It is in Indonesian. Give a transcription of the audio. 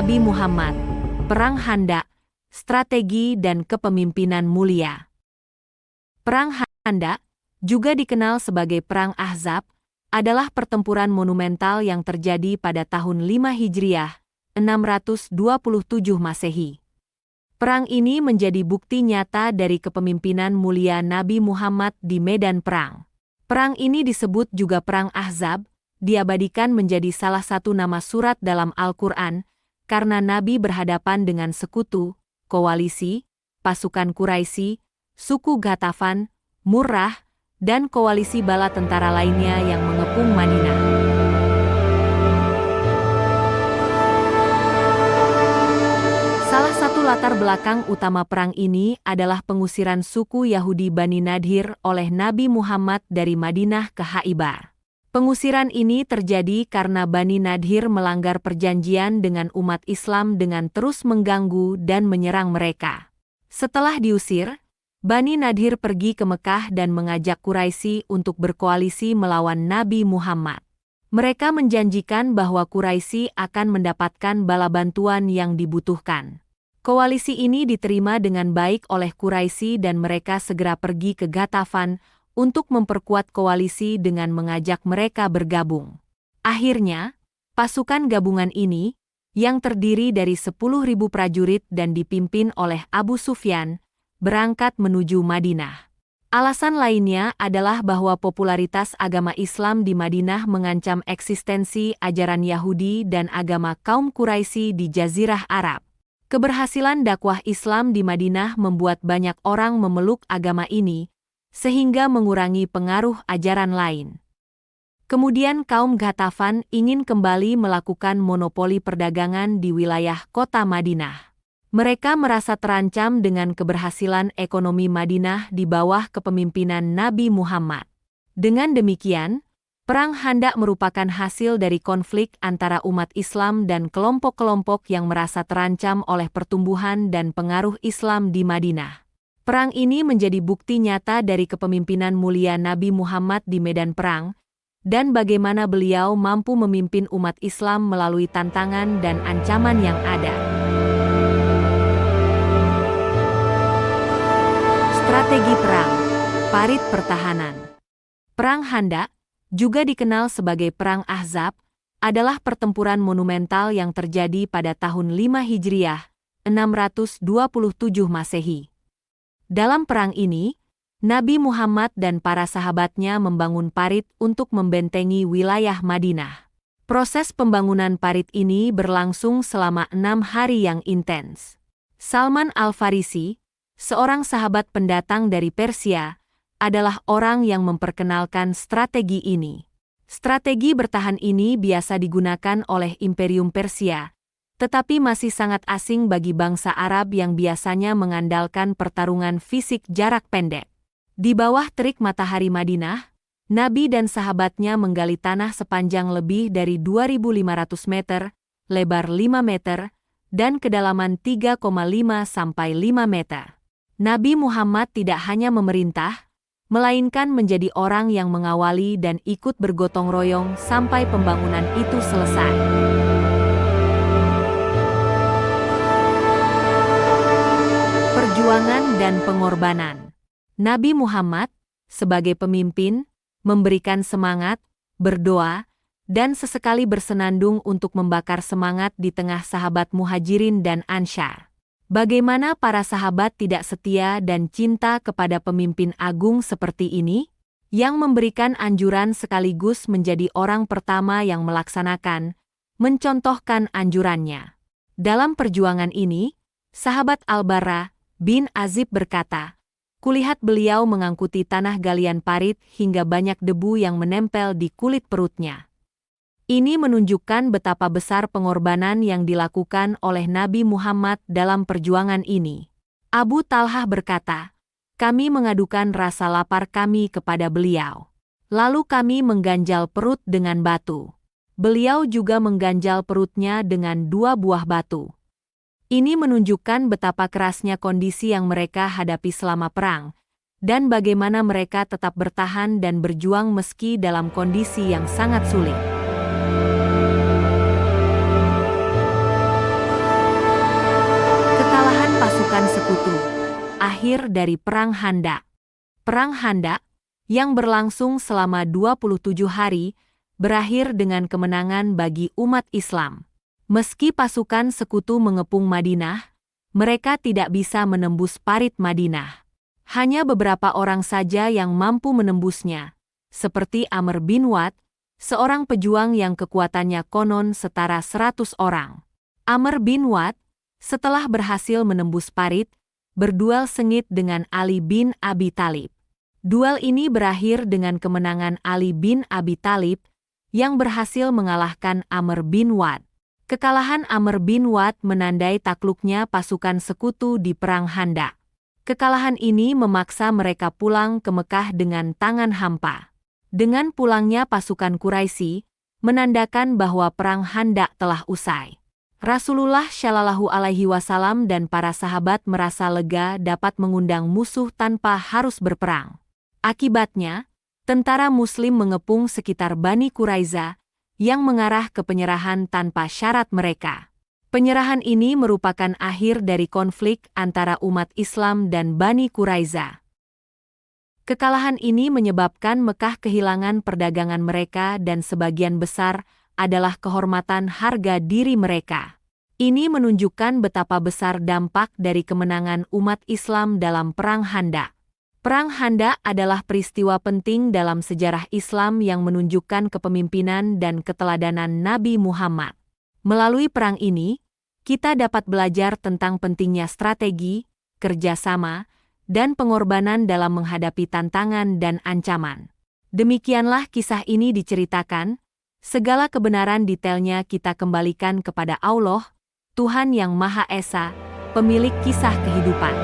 Nabi Muhammad, Perang Khandaq, Strategi dan Kepemimpinan Mulia. Perang Khandaq, juga dikenal sebagai Perang Ahzab, adalah pertempuran monumental yang terjadi pada tahun 5 Hijriah, 627 Masehi. Perang ini menjadi bukti nyata dari kepemimpinan mulia Nabi Muhammad di medan perang. Perang ini disebut juga Perang Ahzab, diabadikan menjadi salah satu nama surat dalam Al-Quran, karena Nabi berhadapan dengan sekutu, koalisi, pasukan Quraisy, suku Ghatafan, Murrah, dan koalisi bala tentara lainnya yang mengepung Madinah. Salah satu latar belakang utama perang ini adalah pengusiran suku Yahudi Bani Nadhir oleh Nabi Muhammad dari Madinah ke Khaibar. Pengusiran ini terjadi karena Bani Nadhir melanggar perjanjian dengan umat Islam dengan terus mengganggu dan menyerang mereka. Setelah diusir, Bani Nadhir pergi ke Mekah dan mengajak Quraisy untuk berkoalisi melawan Nabi Muhammad. Mereka menjanjikan bahwa Quraisy akan mendapatkan bala bantuan yang dibutuhkan. Koalisi ini diterima dengan baik oleh Quraisy dan mereka segera pergi ke Ghatafan untuk memperkuat koalisi dengan mengajak mereka bergabung. Akhirnya, pasukan gabungan ini, yang terdiri dari 10.000 prajurit dan dipimpin oleh Abu Sufyan, berangkat menuju Madinah. Alasan lainnya adalah bahwa popularitas agama Islam di Madinah mengancam eksistensi ajaran Yahudi dan agama kaum Quraisy di Jazirah Arab. Keberhasilan dakwah Islam di Madinah membuat banyak orang memeluk agama ini, sehingga mengurangi pengaruh ajaran lain. Kemudian kaum Ghatafan ingin kembali melakukan monopoli perdagangan di wilayah kota Madinah. Mereka merasa terancam dengan keberhasilan ekonomi Madinah di bawah kepemimpinan Nabi Muhammad. Dengan demikian, Perang Khandaq merupakan hasil dari konflik antara umat Islam dan kelompok-kelompok yang merasa terancam oleh pertumbuhan dan pengaruh Islam di Madinah. Perang ini menjadi bukti nyata dari kepemimpinan mulia Nabi Muhammad di medan perang, dan bagaimana beliau mampu memimpin umat Islam melalui tantangan dan ancaman yang ada. Strategi perang, parit pertahanan. Perang Khandaq, juga dikenal sebagai Perang Ahzab, adalah pertempuran monumental yang terjadi pada tahun 5 Hijriah, 627 Masehi. Dalam perang ini, Nabi Muhammad dan para sahabatnya membangun parit untuk membentengi wilayah Madinah. Proses pembangunan parit ini berlangsung selama 6 hari yang intens. Salman Al-Farisi, seorang sahabat pendatang dari Persia, adalah orang yang memperkenalkan strategi ini. Strategi bertahan ini biasa digunakan oleh Imperium Persia, tetapi masih sangat asing bagi bangsa Arab yang biasanya mengandalkan pertarungan fisik jarak pendek. Di bawah terik matahari Madinah, Nabi dan sahabatnya menggali tanah sepanjang lebih dari 2.500 meter, lebar 5 meter, dan kedalaman 3,5 sampai 5 meter. Nabi Muhammad tidak hanya memerintah, melainkan menjadi orang yang mengawali dan ikut bergotong royong sampai pembangunan itu selesai. Perjuangan dan pengorbanan. Nabi Muhammad, sebagai pemimpin, memberikan semangat, berdoa, dan sesekali bersenandung untuk membakar semangat di tengah sahabat Muhajirin dan Ansyar. Bagaimana para sahabat tidak setia dan cinta kepada pemimpin agung seperti ini, yang memberikan anjuran sekaligus menjadi orang pertama yang melaksanakan, mencontohkan anjurannya. Dalam perjuangan ini, sahabat Al-Bara bin Azib berkata, "Kulihat beliau mengangkuti tanah galian parit hingga banyak debu yang menempel di kulit perutnya." Ini menunjukkan betapa besar pengorbanan yang dilakukan oleh Nabi Muhammad dalam perjuangan ini. Abu Talhah berkata, "Kami mengadukan rasa lapar kami kepada beliau. Lalu kami mengganjal perut dengan batu. Beliau juga mengganjal perutnya dengan 2 buah batu." Ini menunjukkan betapa kerasnya kondisi yang mereka hadapi selama perang, dan bagaimana mereka tetap bertahan dan berjuang meski dalam kondisi yang sangat sulit. akhir dari Perang Khandaq. Perang Khandaq, yang berlangsung selama 27 hari, berakhir dengan kemenangan bagi umat Islam. Meski pasukan sekutu mengepung Madinah, mereka tidak bisa menembus parit Madinah. Hanya beberapa orang saja yang mampu menembusnya, seperti Amr bin Wad, seorang pejuang yang kekuatannya konon setara 100 orang. Amr bin Wad, setelah berhasil menembus parit, berduel sengit dengan Ali bin Abi Thalib. Duel ini berakhir dengan kemenangan Ali bin Abi Thalib yang berhasil mengalahkan Amr bin Wad. Kekalahan Amr bin Wad menandai takluknya pasukan sekutu di Perang Khandaq. Kekalahan ini memaksa mereka pulang ke Mekah dengan tangan hampa. Dengan pulangnya pasukan Quraisy, menandakan bahwa Perang Khandaq telah usai. Rasulullah Shallallahu Alaihi Wasallam dan para sahabat merasa lega dapat mengundang musuh tanpa harus berperang. Akibatnya, tentara Muslim mengepung sekitar Bani Quraiza, yang mengarah ke penyerahan tanpa syarat mereka. Penyerahan ini merupakan akhir dari konflik antara umat Islam dan Bani Quraiza. Kekalahan ini menyebabkan Mekah kehilangan perdagangan mereka dan sebagian besar adalah kehormatan harga diri mereka. Ini menunjukkan betapa besar dampak dari kemenangan umat Islam dalam Perang Khandaq. Perang Khandaq adalah peristiwa penting dalam sejarah Islam yang menunjukkan kepemimpinan dan keteladanan Nabi Muhammad. Melalui perang ini, kita dapat belajar tentang pentingnya strategi, kerjasama, dan pengorbanan dalam menghadapi tantangan dan ancaman. Demikianlah kisah ini diceritakan, segala kebenaran detailnya kita kembalikan kepada Allah, Tuhan yang Maha Esa, pemilik kisah kehidupan.